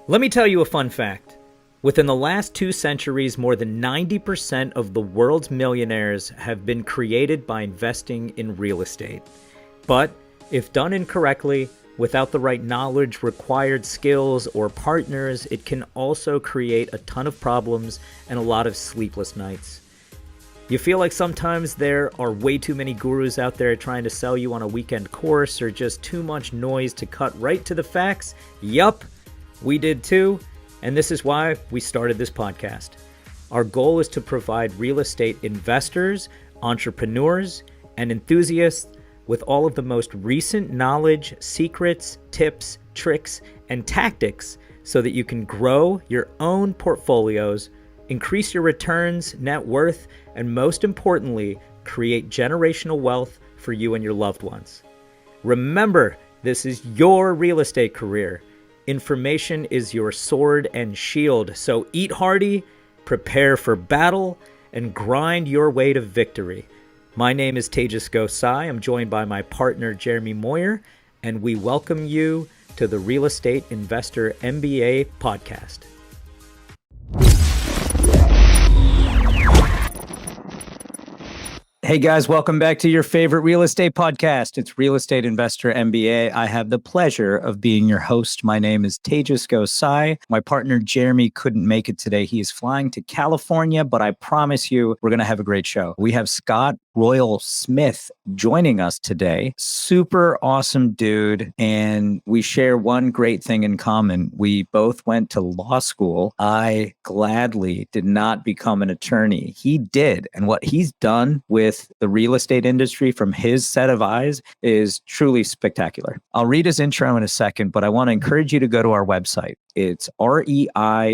Let me tell you a fun fact. Within the last 2 centuries, more than 90% of the world's millionaires have been created by investing in real estate. But if done incorrectly, without the right knowledge, required skills, or partners, it can also create a ton of problems and a lot of sleepless nights. You feel like sometimes there are way too many gurus out there trying to sell you on a weekend course, or just too much noise to cut right to the facts? Yup, we did too, and this is why we started this podcast. Our goal is to provide real estate investors, entrepreneurs, and enthusiasts with all of the most recent knowledge, secrets, tips, tricks, and tactics so that you can grow your own portfolios, increase your returns, net worth, and most importantly, create generational wealth for you and your loved ones. Remember, this is your real estate career. Information is your sword and shield, so eat hearty, prepare for battle, and grind your way to victory. My name is Tejas Gosai. I'm joined by my partner, Jeremy Moyer, and we welcome you to the Real Estate Investor MBA podcast. Hey guys, welcome back to your favorite real estate podcast. It's Real Estate Investor MBA. I have the pleasure of being your host. My name is Tejas Gosai. My partner Jeremy couldn't make it today. He is flying to California, but I promise you we're going to have a great show. We have Scott Royal Smith joining us today. Super awesome dude. And we share one great thing in common. We both went to law school. I gladly did not become an attorney. He did. And what he's done with the real estate industry from his set of eyes is truly spectacular. I'll read his intro in a second, but I want to encourage you to go to our website. It's rei.mba.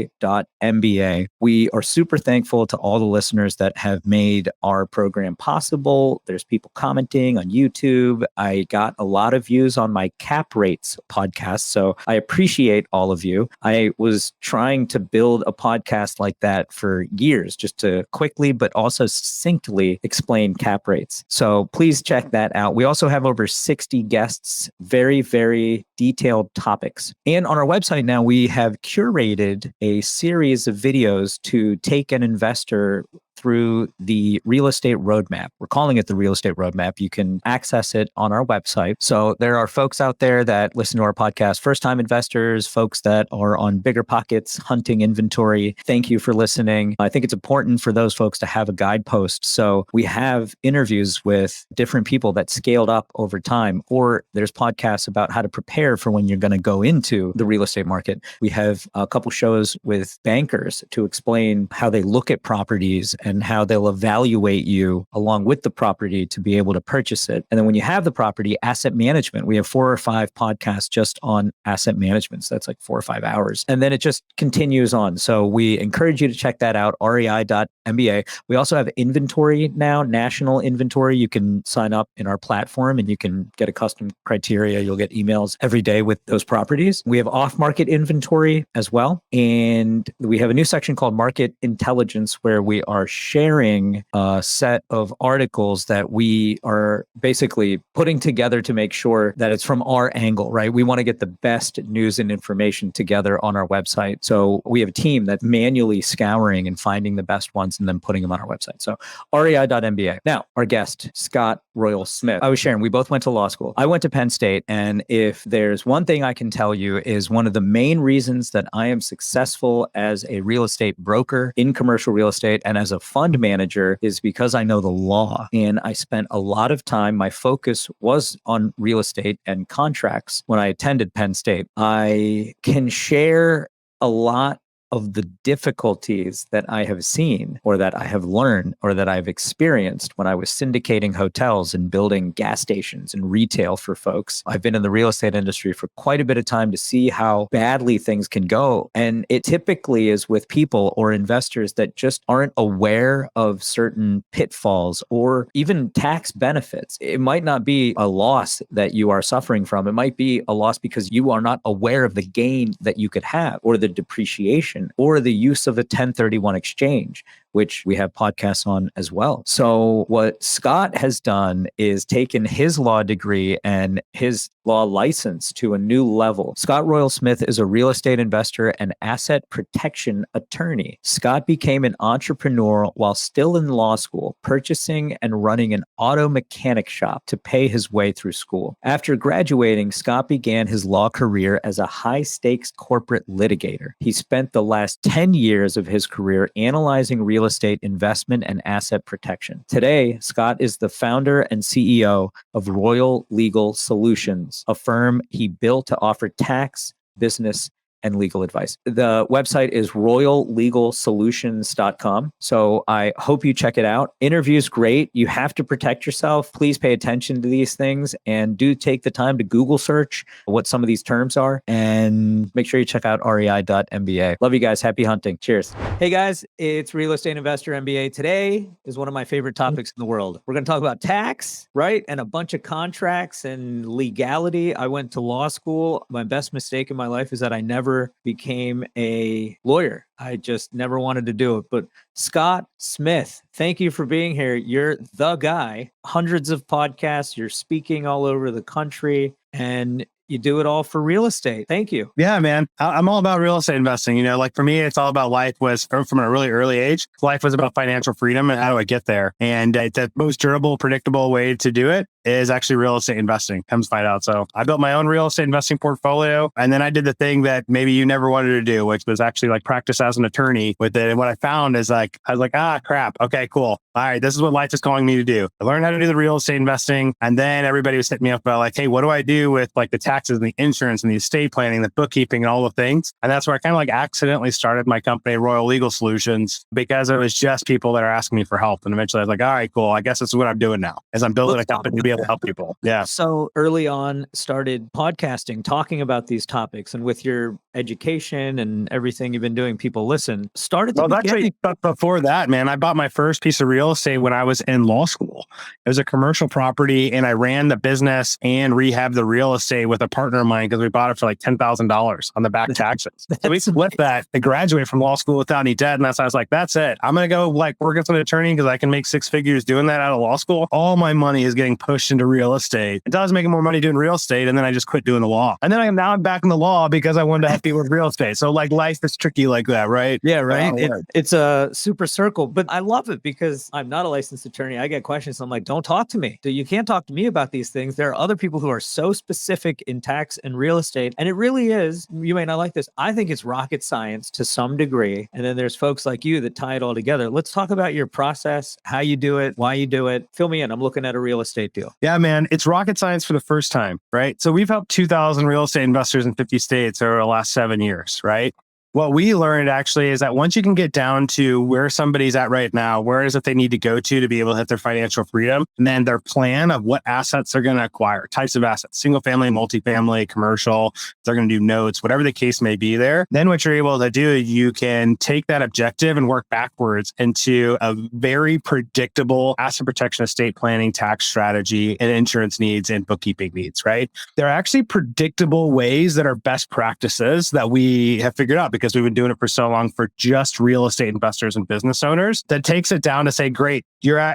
We are super thankful to all the listeners that have made our program possible. There's people commenting on YouTube. I got a lot of views on my Cap Rates podcast, so I appreciate all of you. I was trying to build a podcast like that for years, just to quickly but also succinctly explain cap rates. So please check that out. We also have over 60 guests, very, very detailed topics. And on our website now, we have curated a series of videos to take an investor through the real estate roadmap. We're calling it the real estate roadmap. You can access it on our website. So there are folks out there that listen to our podcast, first-time investors, folks that are on bigger pockets, hunting inventory. Thank you for listening. I think it's important for those folks to have a guidepost. So we have interviews with different people that scaled up over time, or there's podcasts about how to prepare for when you're going to go into the real estate market. We have a couple shows with bankers to explain how they look at properties and how they'll evaluate you along with the property to be able to purchase it. And then when you have the property, asset management, we have 4 or 5 podcasts just on asset management. So that's like 4 or 5 hours. And then it just continues on. So we encourage you to check that out, rei.mba. We also have inventory now, national inventory. You can sign up in our platform and you can get a custom criteria. You'll get emails every day with those properties. We have off-market inventory as well. And we have a new section called Market Intelligence where we are sharing a set of articles that we are basically putting together to make sure that it's from our angle, right? We want to get the best news and information together on our website. So we have a team that's manually scouring and finding the best ones and then putting them on our website. So rei.mba. Now, our guest, Scott Royal Smith. I was sharing, we both went to law school. I went to Penn State. And if there's one thing I can tell you is one of the main reasons that I am successful as a real estate broker in commercial real estate and as a fund manager is because I know the law. And I spent a lot of time, my focus was on real estate and contracts when I attended Penn State. I can share a lot of the difficulties that I have seen or that I have learned or that I've experienced when I was syndicating hotels and building gas stations and retail for folks. I've been in the real estate industry for quite a bit of time to see how badly things can go. And it typically is with people or investors that just aren't aware of certain pitfalls or even tax benefits. It might not be a loss that you are suffering from. It might be a loss because you are not aware of the gain that you could have or the depreciation or the use of a 1031 exchange. which we have podcasts on as well. So what Scott has done is taken his law degree and his law license to a new level. Scott Royal Smith is a real estate investor and asset protection attorney. Scott became an entrepreneur while still in law school, purchasing and running an auto mechanic shop to pay his way through school. After graduating, Scott began his law career as a high-stakes corporate litigator. He spent the last 10 years of his career analyzing real estate investment and asset protection. Today, Scott is the founder and CEO of Royal Legal Solutions, a firm he built to offer tax, business, and legal advice. The website is royallegalsolutions.com. So I hope you check it out. Interview's great. You have to protect yourself. Please pay attention to these things and do take the time to Google search what some of these terms are and make sure you check out rei.mba. Love you guys. Happy hunting. Cheers. Hey guys, it's Real Estate Investor MBA. Today is one of my favorite topics in the world. We're going to talk about tax, right? And a bunch of contracts and legality. I went to law school. My best mistake in my life is that I never became a lawyer. I just never wanted to do it. But Scott Smith, thank you for being here. You're the guy. Hundreds of podcasts. You're speaking all over the country and you do it all for real estate. Thank you. Yeah, man. I'm all about real estate investing. You know, like for me, it's all about from a really early age. Life was about financial freedom and how do I get there? And the most durable, predictable way to do it is actually real estate investing. Comes find out. So I built my own real estate investing portfolio. And then I did the thing that maybe you never wanted to do, which was actually like practice as an attorney with it. And what I found is I was like, crap. Okay, cool. All right. This is what life is calling me to do. I learned how to do the real estate investing. And then everybody was hitting me up about like, hey, what do I do with like the taxes and the insurance and the estate planning, the bookkeeping and all the things? And that's where I kind of like accidentally started my company, Royal Legal Solutions, because it was just people that are asking me for help. And eventually I was like, all right, cool. I guess this is what I'm doing now as I'm building a company to be able to help people. Yeah. So early on started podcasting, talking about these topics, and with your education and everything you've been doing, people listen. But before that, man, I bought my first piece of real estate when I was in law school. It was a commercial property and I ran the business and rehabbed the real estate with a partner of mine because we bought it for like $10,000 on the back taxes. So we split that to graduate from law school without any debt. And that's why I was like, that's it. I'm going to go like work as an attorney because I can make six figures doing that out of law school. All my money is getting pushed into real estate. Until I was making more money doing real estate. And then I just quit doing the law. And then I'm back in the law because I wanted to help people with real estate. So like life is tricky like that, right? Yeah, right. It's a super circle, but I love it because I'm not a licensed attorney. I get questions. So I'm like, don't talk to me. You can't talk to me about these things. There are other people who are so specific in tax and real estate. And it really is, you may not like this. I think it's rocket science to some degree. And then there's folks like you that tie it all together. Let's talk about your process, how you do it, why you do it. Fill me in. I'm looking at a real estate deal. Yeah, man. It's rocket science for the first time, right? So we've helped 2,000 real estate investors in 50 states over the last 7 years, right? What we learned actually is that once you can get down to where somebody's at right now, where is it they need to go to be able to hit their financial freedom, and then their plan of what assets they're going to acquire, types of assets, single family, multifamily, commercial, they're going to do notes, whatever the case may be there. Then what you're able to do, you can take that objective and work backwards into a very predictable asset protection, estate planning, tax strategy, and insurance needs and bookkeeping needs, right? There are actually predictable ways that are best practices that we have figured out because we've been doing it for so long for just real estate investors and business owners that takes it down to say, great,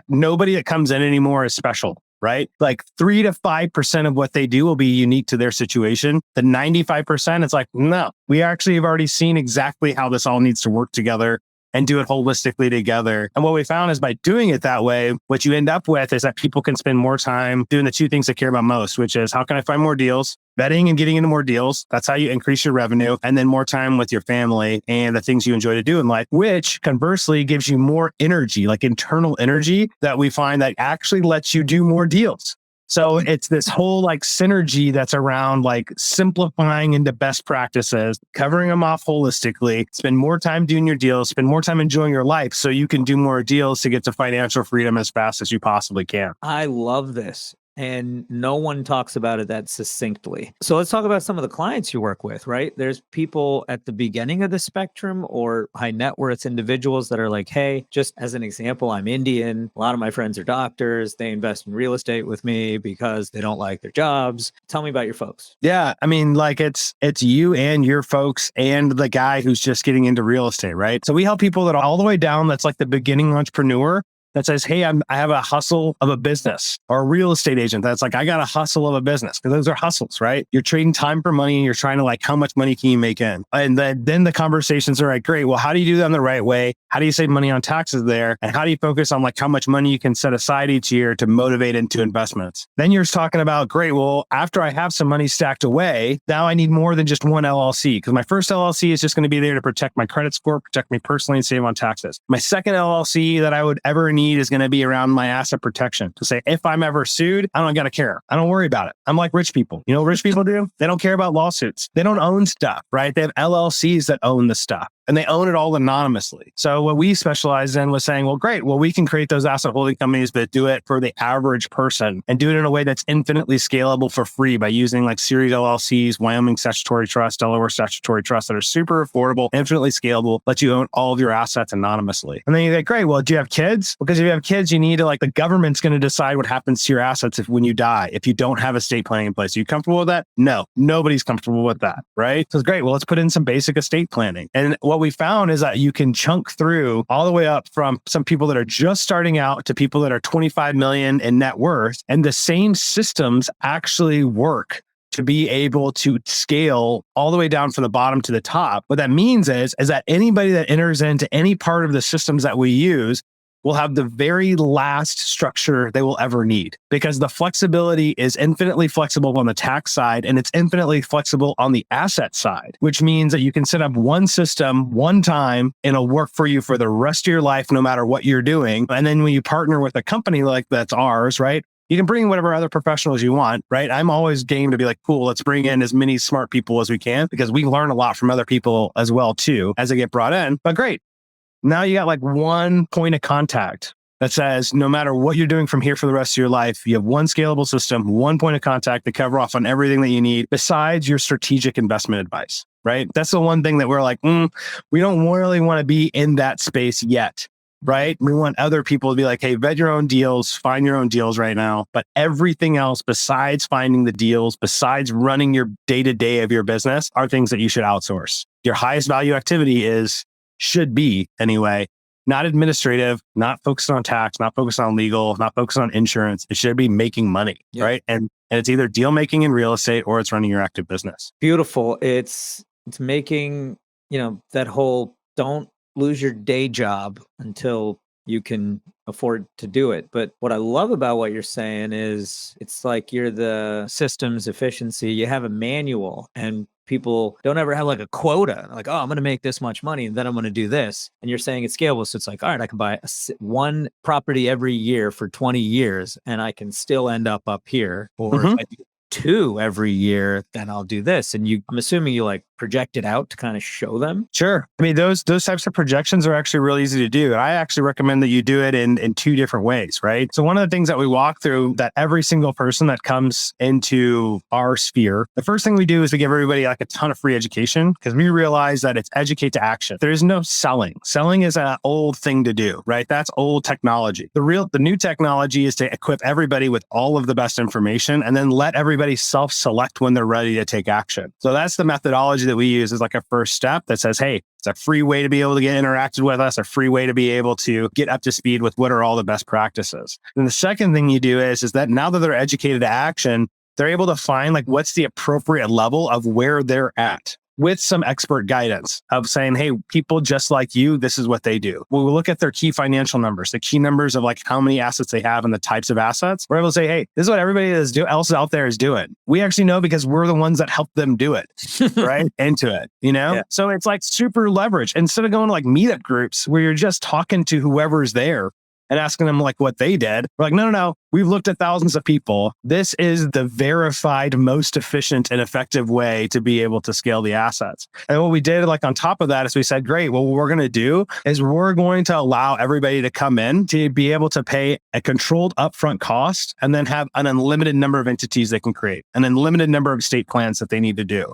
nobody that comes in anymore is special, right? Like 3 to 5% of what they do will be unique to their situation. The 95%, it's like, no, we actually have already seen exactly how this all needs to work together and do it holistically together. And what we found is by doing it that way, what you end up with is that people can spend more time doing the two things they care about most, which is how can I find more deals, vetting and getting into more deals. That's how you increase your revenue, and then more time with your family and the things you enjoy to do in life, which conversely gives you more energy, like internal energy that we find that actually lets you do more deals. So it's this whole like synergy that's around like simplifying into best practices, covering them off holistically, spend more time doing your deals, spend more time enjoying your life so you can do more deals to get to financial freedom as fast as you possibly can. I love this. and no one talks about it that succinctly. So let's talk about some of the clients you work with, right? There's people at the beginning of the spectrum or high net worth individuals that are like, hey, just as an example, I'm Indian. A lot of my friends are doctors. They invest in real estate with me because they don't like their jobs. Tell me about your folks. Yeah. I mean, like it's you and your folks and the guy who's just getting into real estate, right? So we help people that are all the way down. That's like the beginning entrepreneur that says, hey, I have a hustle of a business, or a real estate agent that's like, I got a hustle of a business, because those are hustles, right? You're trading time for money and you're trying to like, how much money can you make in? And then the conversations are like, great, well, how do you do that in the right way? How do you save money on taxes there? And how do you focus on like how much money you can set aside each year to motivate into investments? Then you're talking about, great, well, after I have some money stacked away, now I need more than just one LLC, because my first LLC is just going to be there to protect my credit score, protect me personally, and save on taxes. My second LLC that I would ever need is going to be around my asset protection, to say, if I'm ever sued, I don't got to care. I don't worry about it. I'm like rich people. You know what rich people do? They don't care about lawsuits. They don't own stuff, right? They have LLCs that own the stuff, and they own it all anonymously. So what we specialized in was saying, well, great. Well, we can create those asset holding companies, but do it for the average person and do it in a way that's infinitely scalable for free by using like series LLCs, Wyoming statutory trust, Delaware statutory trust that are super affordable, infinitely scalable, let you own all of your assets anonymously. And then you think, great. Well, do you have kids? Because if you have kids, you need to like, the government's going to decide what happens to your assets when you die, if you don't have estate planning in place. Are you comfortable with that? No, nobody's comfortable with that, right? So it's great. Well, let's put in some basic estate planning. And what we found is that you can chunk through all the way up from some people that are just starting out to people that are 25 million in net worth. And the same systems actually work to be able to scale all the way down from the bottom to the top. What that means is that anybody that enters into any part of the systems that we use will have the very last structure they will ever need, because the flexibility is infinitely flexible on the tax side and it's infinitely flexible on the asset side, which means that you can set up one system one time and it'll work for you for the rest of your life, no matter what you're doing. And then when you partner with a company like that's ours, right? You can bring in whatever other professionals you want, right? I'm always game to be like, cool, let's bring in as many smart people as we can, because we learn a lot from other people as well too, as they get brought in. But great. Now you got like one point of contact that says, no matter what you're doing from here for the rest of your life, you have one scalable system, one point of contact to cover off on everything that you need besides your strategic investment advice, right? That's the one thing that we're like, we don't really want to be in that space yet, right? We want other people to be like, hey, vet your own deals, find your own deals right now. But everything else besides finding the deals, besides running your day-to-day of your business, are things that you should outsource. Your highest value activity should be anyway, not administrative, not focused on tax, not focused on legal, not focused on insurance. It should be making money, right? And it's either deal making in real estate or it's running your active business. Beautiful. It's making, that whole don't lose your day job until you can afford to do it. But what I love about what you're saying is it's like you're the systems efficiency. You have a manual, and people don't ever have like a quota, like, oh, I'm going to make this much money and then I'm going to do this. And you're saying it's scalable. So it's like, all right, I can buy one property every year for 20 years and I can still end up here. Or if I do two every year, then I'll do this. And I'm assuming you like project it out to kind of show them. Sure. I mean, those types of projections are actually really easy to do. I actually recommend that you do it in two different ways, right? So one of the things that we walk through, that every single person that comes into our sphere, the first thing we do is we give everybody like a ton of free education, because we realize that it's educate to action. There is no selling. Selling is an old thing to do, right? That's old technology. The new technology is to equip everybody with all of the best information and then let everybody self-select when they're ready to take action. So that's the methodology that we use as like a first step that says, hey, it's a free way to be able to get interacted with us, a free way to be able to get up to speed with what are all the best practices. And the second thing you do is that now that they're educated to action, they're able to find like what's the appropriate level of where they're at, with some expert guidance of saying, hey, people just like you, this is what they do. When we look at their key financial numbers, the key numbers of like how many assets they have and the types of assets, we're able to say, hey, this is what everybody else out there is doing. We actually know because we're the ones that help them do it, right? Into it, Yeah. So it's like super leverage. Instead of going to like meetup groups where you're just talking to whoever's there, and asking them like what they did. We're like, no. We've looked at thousands of people. This is the verified, most efficient and effective way to be able to scale the assets. And what we did like on top of that is we said, great, well, what we're going to do is we're going to allow everybody to come in to be able to pay a controlled upfront cost and then have an unlimited number of entities they can create, an unlimited number of estate plans that they need to do,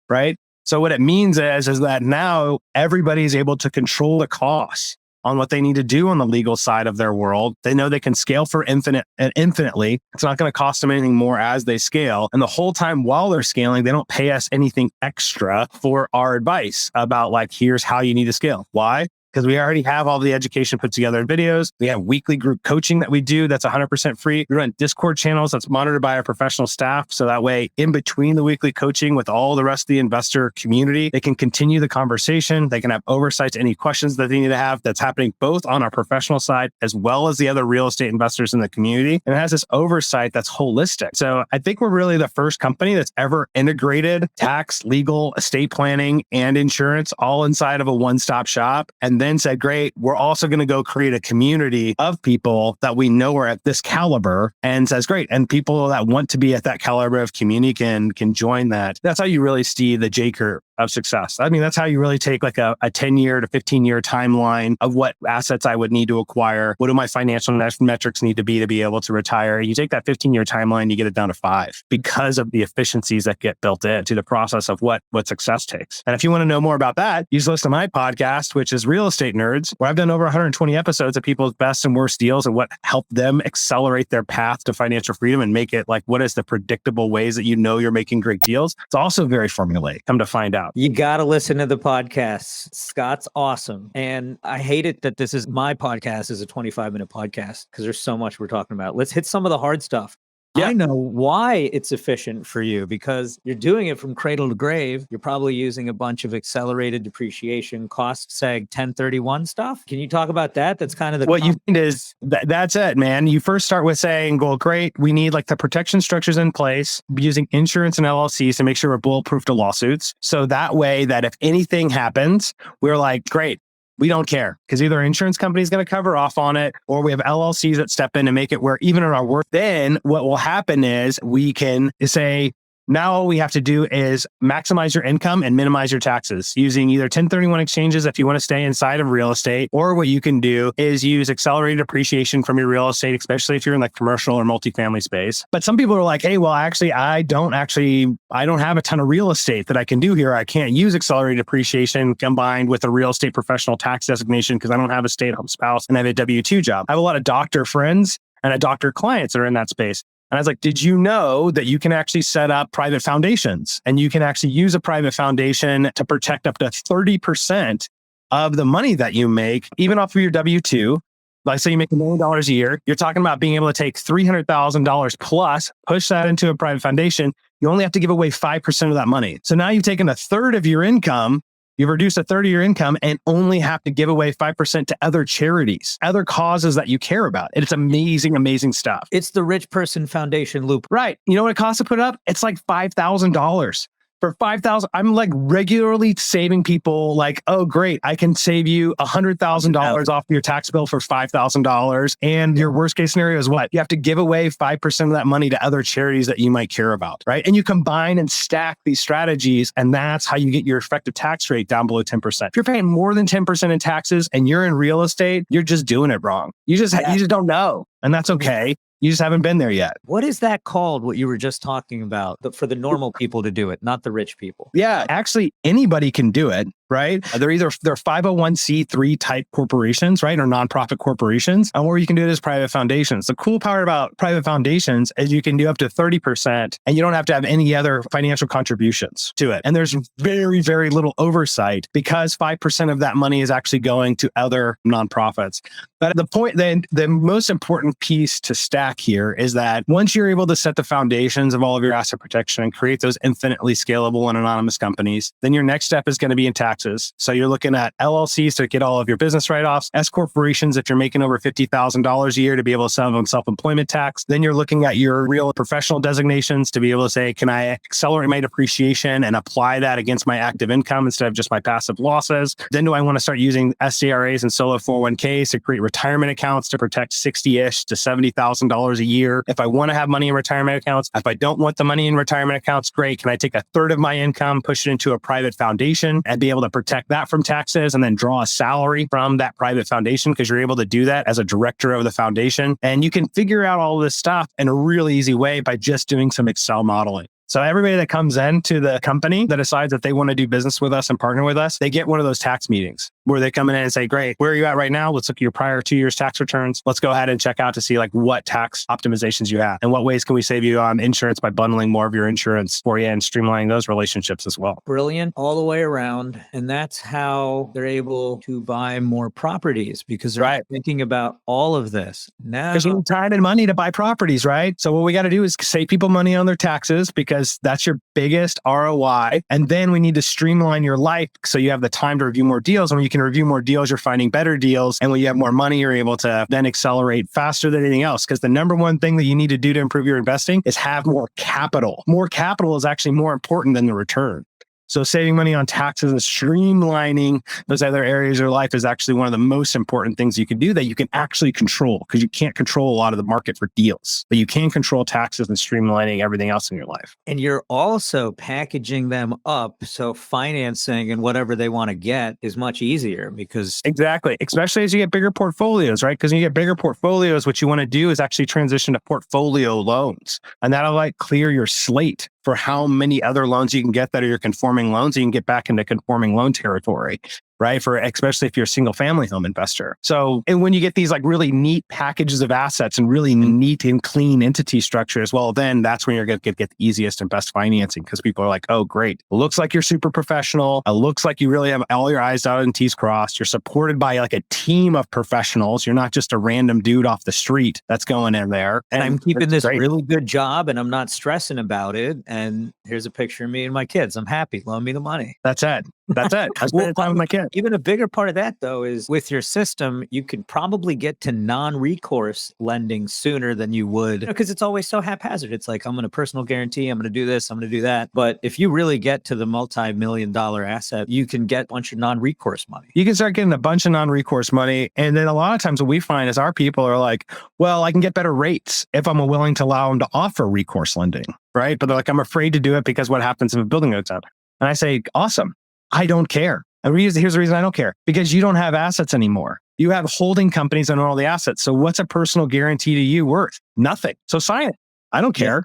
right? So what it means is that now everybody is able to control the costs on what they need to do on the legal side of their world. They know they can scale for infinitely. It's not going to cost them anything more as they scale. And the whole time while they're scaling, they don't pay us anything extra for our advice about like, here's how you need to scale. Why? Because we already have all the education put together in videos. We have weekly group coaching that we do that's 100% free. We run Discord channels that's monitored by our professional staff. So that way, in between the weekly coaching with all the rest of the investor community, they can continue the conversation. They can have oversight to any questions that they need to have. That's happening both on our professional side as well as the other real estate investors in the community. And it has this oversight that's holistic. So I think we're really the first company that's ever integrated tax, legal, estate planning, and insurance all inside of a one-stop shop. And then said, great, we're also going to go create a community of people that we know are at this caliber, and says, great. And people that want to be at that caliber of community can join that. That's how you really see the J curve of success. I mean, that's how you really take like a 10-year to 15-year timeline of what assets I would need to acquire. What do my financial metrics need to be able to retire? You take that 15-year timeline, you get it down to 5 because of the efficiencies that get built into the process of what success takes. And if you want to know more about that, you just listen to my podcast, which is Real Estate Nerds, where I've done over 120 episodes of people's best and worst deals and what helped them accelerate their path to financial freedom and make it like, what is the predictable ways that you know you're making great deals? It's also very formulaic, come to find out. You got to listen to the podcast. Scott's awesome. And I hate it that my podcast is a 25-minute podcast because there's so much we're talking about. Let's hit some of the hard stuff. Yeah. I know why it's efficient for you because you're doing it from cradle to grave. You're probably using a bunch of accelerated depreciation, cost seg 1031 stuff. Can you talk about that? That's kind of the... What you find is that's it, man. You first start with saying, well, great, we need like the protection structures in place using insurance and LLCs to make sure we're bulletproof to lawsuits. So that way that if anything happens, we're like, great. We don't care because either our insurance company is going to cover off on it or we have LLCs that step in and make it where even in our work, then what will happen is we can say, now all we have to do is maximize your income and minimize your taxes using either 1031 exchanges if you want to stay inside of real estate, or what you can do is use accelerated appreciation from your real estate, especially if you're in the commercial or multifamily space. But some people are like, hey, well, actually, I don't have a ton of real estate that I can do here. I can't use accelerated appreciation combined with a real estate professional tax designation because I don't have a stay-at-home spouse and I have a W-2 job. I have a lot of doctor friends and doctor clients that are in that space. And I was like, did you know that you can actually set up private foundations and you can actually use a private foundation to protect up to 30% of the money that you make, even off of your W-2? Like say you make $1 million a year, you're talking about being able to take $300,000 plus, push that into a private foundation. You only have to give away 5% of that money. So now you've taken a third of your income. You've reduced a third of your income and only have to give away 5% to other charities, other causes that you care about. And it's amazing, amazing stuff. It's the rich person foundation loop. Right. You know what it costs to put up? It's like $5,000. For $5,000, I'm like regularly saving people like, oh, great, I can save you $100,000 off your tax bill for $5,000. And your worst case scenario is what? You have to give away 5% of that money to other charities that you might care about, right? And you combine and stack these strategies, and that's how you get your effective tax rate down below 10%. If you're paying more than 10% in taxes and you're in real estate, you're just doing it wrong. You just don't know, and that's okay. You just haven't been there yet. What is that called, what you were just talking about, for the normal people to do it, not the rich people? Yeah, actually, anybody can do it, right? They're 501c3 type corporations, right? Or nonprofit corporations. Or you can do it as private foundations. The cool part about private foundations is you can do up to 30% and you don't have to have any other financial contributions to it. And there's very, very little oversight because 5% of that money is actually going to other nonprofits. But the point, then, the most important piece to stack here is that once you're able to set the foundations of all of your asset protection and create those infinitely scalable and anonymous companies, then your next step is going to be in tax taxes. So you're looking at LLCs to get all of your business write-offs, S corporations if you're making over $50,000 a year to be able to sell them self-employment tax. Then you're looking at your real professional designations to be able to say, can I accelerate my depreciation and apply that against my active income instead of just my passive losses? Then do I want to start using SCRAs and solo 401ks to create retirement accounts to protect $60,000 to $70,000 a year? If I want to have money in retirement accounts, if I don't want the money in retirement accounts, great. Can I take a third of my income, push it into a private foundation and be able to protect that from taxes and then draw a salary from that private foundation? Because you're able to do that as a director of the foundation. And you can figure out all this stuff in a really easy way by just doing some Excel modeling. So everybody that comes into the company that decides that they want to do business with us and partner with us, they get one of those tax meetings where they come in and say, great, where are you at right now? Let's look at your prior 2 years tax returns. Let's go ahead and check out to see like what tax optimizations you have and what ways can we save you on insurance by bundling more of your insurance for you and streamlining those relationships as well. Brilliant all the way around. And that's how they're able to buy more properties because they're thinking about all of this. Now, because you need time and money to buy properties, right? So what we got to do is save people money on their taxes because that's your biggest ROI. And then we need to streamline your life so you have the time to review more deals. And when you can review more deals, you're finding better deals. And when you have more money, you're able to then accelerate faster than anything else. Because the number one thing that you need to do to improve your investing is have more capital. More capital is actually more important than the return. So saving money on taxes and streamlining those other areas of your life is actually one of the most important things you can do that you can actually control because you can't control a lot of the market for deals, but you can control taxes and streamlining everything else in your life. And you're also packaging them up so financing and whatever they want to get is much easier because... Exactly. Especially as you get bigger portfolios, right? Because when you get bigger portfolios, what you want to do is actually transition to portfolio loans. And that'll like clear your slate for how many other loans you can get that are your conforming loans. You can get back into conforming loan territory, right? For especially if you're a single family home investor. So, and when you get these like really neat packages of assets and really neat and clean entity structures, well, then that's when you're going to get the easiest and best financing because people are like, oh, great. It looks like you're super professional. It looks like you really have all your I's dotted and T's crossed. You're supported by like a team of professionals. You're not just a random dude off the street that's going in there. And I'm keeping this really good job and I'm not stressing about it. And here's a picture of me and my kids. I'm happy. Loan me the money. That's it. That's it. I spend time with my kids. Even a bigger part of that, though, is with your system, you could probably get to non-recourse lending sooner than you would because it's always so haphazard. It's like, I'm going to personal guarantee, I'm going to do this, I'm going to do that. But if you really get to the multi-million-dollar asset, you can get a bunch of non-recourse money. You can start getting a bunch of non-recourse money. And then a lot of times what we find is our people are like, well, I can get better rates if I'm willing to allow them to offer recourse lending, right? But they're like, I'm afraid to do it because what happens if a building goes down? And I say, awesome. I don't care. And here's the reason I don't care. Because you don't have assets anymore. You have holding companies on all the assets. So what's a personal guarantee to you worth? Nothing. So sign it. I don't care.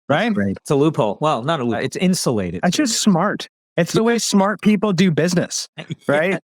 Right? Right. It's a loophole. Well, not a loophole. It's insulated. It's just smart. It's the way smart people do business. Right?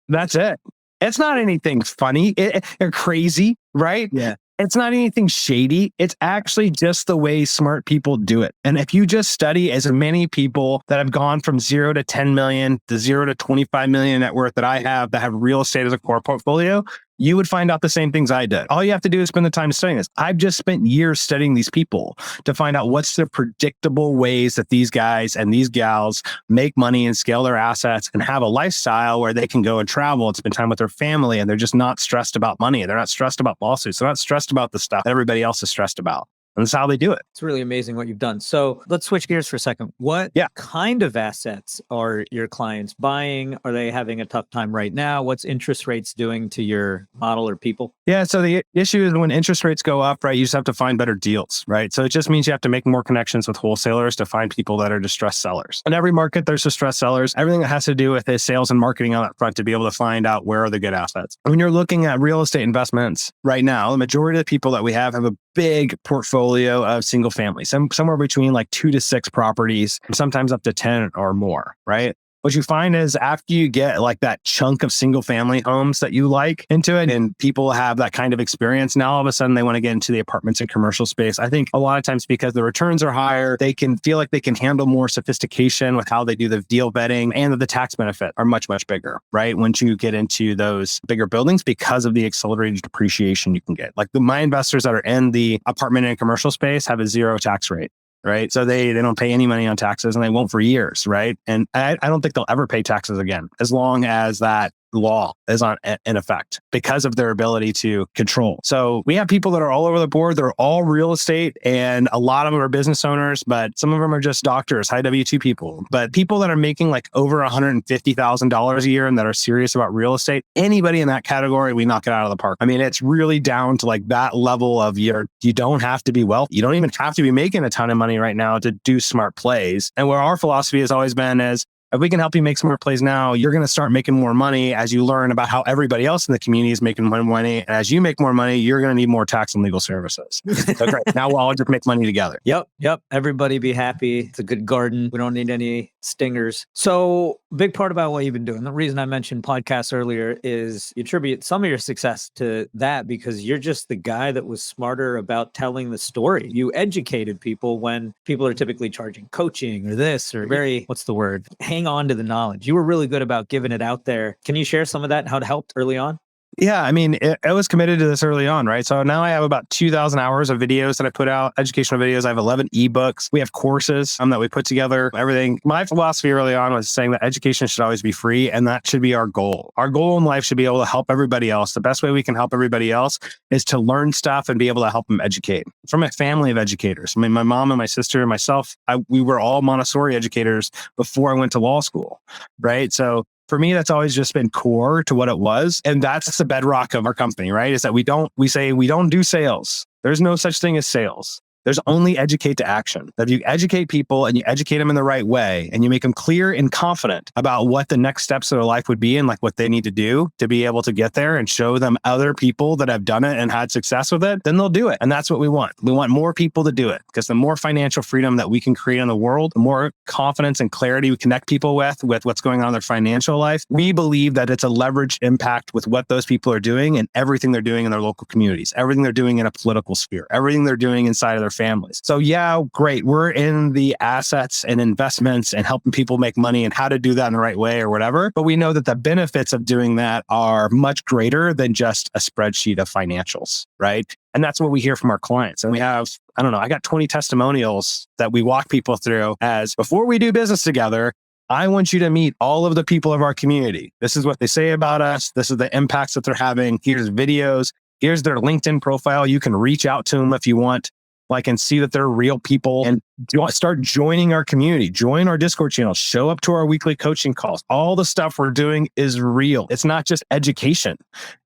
That's it. It's not anything funny or crazy. Right? Yeah. It's not anything shady. It's actually just the way smart people do it. And if you just study as many people that have gone from 0 to 10 million to 0 to 25 million net worth that I have that have real estate as a core portfolio, you would find out the same things I did. All you have to do is spend the time studying this. I've just spent years studying these people to find out what's the predictable ways that these guys and these gals make money and scale their assets and have a lifestyle where they can go and travel and spend time with their family. And they're just not stressed about money. They're not stressed about lawsuits. They're not stressed about the stuff that everybody else is stressed about. And that's how they do it. It's really amazing what you've done. So let's switch gears for a second. What kind of assets are your clients buying? Are they having a tough time right now? What's interest rates doing to your model or people? Yeah. So the issue is when interest rates go up, right, you just have to find better deals, right? So it just means you have to make more connections with wholesalers to find people that are distressed sellers. In every market, there's distressed sellers. Everything that has to do with is sales and marketing on that front to be able to find out where are the good assets. When you're looking at real estate investments right now, the majority of the people that we have a big portfolio of single families, somewhere between like 2 to 6 properties, sometimes up to 10 or more, right? What you find is after you get like that chunk of single family homes that you like into it and people have that kind of experience, now all of a sudden they want to get into the apartments and commercial space. I think a lot of times because the returns are higher, they can feel like they can handle more sophistication with how they do the deal vetting and the tax benefit are much, much bigger, right? Once you get into those bigger buildings because of the accelerated depreciation you can get. Like my investors that are in the apartment and commercial space have a 0 tax rate. right? So they don't pay any money on taxes and they won't for years, right? And I don't think they'll ever pay taxes again as long as that law is in effect because of their ability to control. So we have people that are all over the board. They're all real estate and a lot of them are business owners, but some of them are just doctors, high W-2 people. But people that are making like over $150,000 a year and that are serious about real estate, anybody in that category, we knock it out of the park. I mean, it's really down to like that level of you don't have to be wealthy. You don't even have to be making a ton of money right now to do smart plays. And where our philosophy has always been is, if we can help you make smart plays now, you're going to start making more money as you learn about how everybody else in the community is making more money. And as you make more money, you're going to need more tax and legal services. So great. Now we'll all just make money together. Yep. Everybody be happy. It's a good garden. We don't need any stingers. So big part about what you've been doing. The reason I mentioned podcasts earlier is you attribute some of your success to that because you're just the guy that was smarter about telling the story. You educated people when people are typically charging coaching or this or what's the word? Hang on to the knowledge. You were really good about giving it out there. Can you share some of that and how it helped early on? Yeah, I mean, I was committed to this early on, right? So now I have about 2,000 hours of videos that I put out, educational videos. I have 11 ebooks. We have courses that we put together, everything. My philosophy early on was saying that education should always be free, and that should be our goal. Our goal in life should be able to help everybody else. The best way we can help everybody else is to learn stuff and be able to help them educate. From a family of educators. I mean, my mom and my sister and myself, we were all Montessori educators before I went to law school, right? So for me, that's always just been core to what it was. And that's the bedrock of our company, right? Is that we don't do sales. There's no such thing as sales. There's only educate to action. That if you educate people and you educate them in the right way and you make them clear and confident about what the next steps of their life would be and like what they need to do to be able to get there and show them other people that have done it and had success with it, then they'll do it. And that's what we want. We want more people to do it because the more financial freedom that we can create in the world, the more confidence and clarity we connect people with what's going on in their financial life. We believe that it's a leveraged impact with what those people are doing and everything they're doing in their local communities, everything they're doing in a political sphere, everything they're doing inside of their families. So yeah, great. We're in the assets and investments and helping people make money and how to do that in the right way or whatever. But we know that the benefits of doing that are much greater than just a spreadsheet of financials, right? And that's what we hear from our clients. And we have, I got 20 testimonials that we walk people through as before we do business together, I want you to meet all of the people of our community. This is what they say about us. This is the impacts that they're having. Here's videos. Here's their LinkedIn profile. You can reach out to them if you want. And see that they're real people and start joining our community, join our Discord channel, show up to our weekly coaching calls. All the stuff we're doing is real. It's not just education,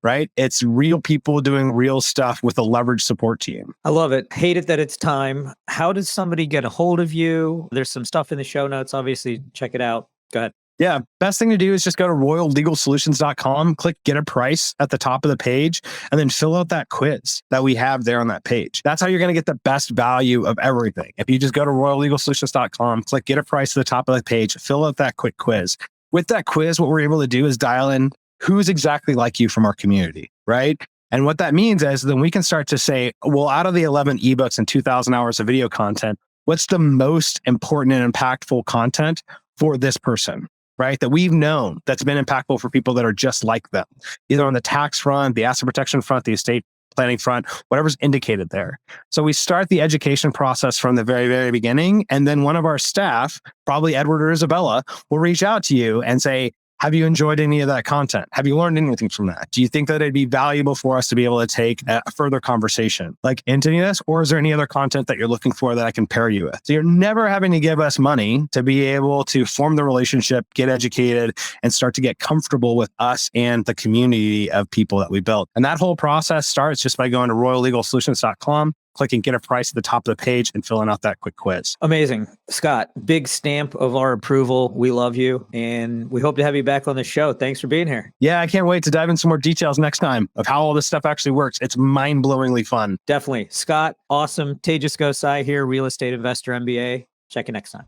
right? It's real people doing real stuff with a leveraged support team. I love it. Hate it that it's time. How does somebody get a hold of you? There's some stuff in the show notes. Obviously, check it out. Go ahead. Yeah. Best thing to do is just go to royallegalsolutions.com, click get a price at the top of the page, and then fill out that quiz that we have there on that page. That's how you're going to get the best value of everything. If you just go to royallegalsolutions.com, click get a price at the top of the page, fill out that quick quiz. With that quiz, what we're able to do is dial in who's exactly like you from our community, right? And what that means is then we can start to say, well, out of the 11 ebooks and 2,000 hours of video content, what's the most important and impactful content for this person? Right? That we've known that's been impactful for people that are just like them, either on the tax front, the asset protection front, the estate planning front, whatever's indicated there. So we start the education process from the very, very beginning. And then one of our staff, probably Edward or Isabella, will reach out to you and say, have you enjoyed any of that content? Have you learned anything from that? Do you think that it'd be valuable for us to be able to take a further conversation into any of this? Or is there any other content that you're looking for that I can pair you with? So you're never having to give us money to be able to form the relationship, get educated, and start to get comfortable with us and the community of people that we built. And that whole process starts just by going to royallegalsolutions.com, clicking get a price at the top of the page and filling out that quick quiz. Amazing. Scott, big stamp of our approval. We love you and we hope to have you back on the show. Thanks for being here. Yeah, I can't wait to dive in some more details next time of how all this stuff actually works. It's mind-blowingly fun. Definitely. Scott, awesome. Tejas Gosai here, Real Estate Investor MBA. Check you next time.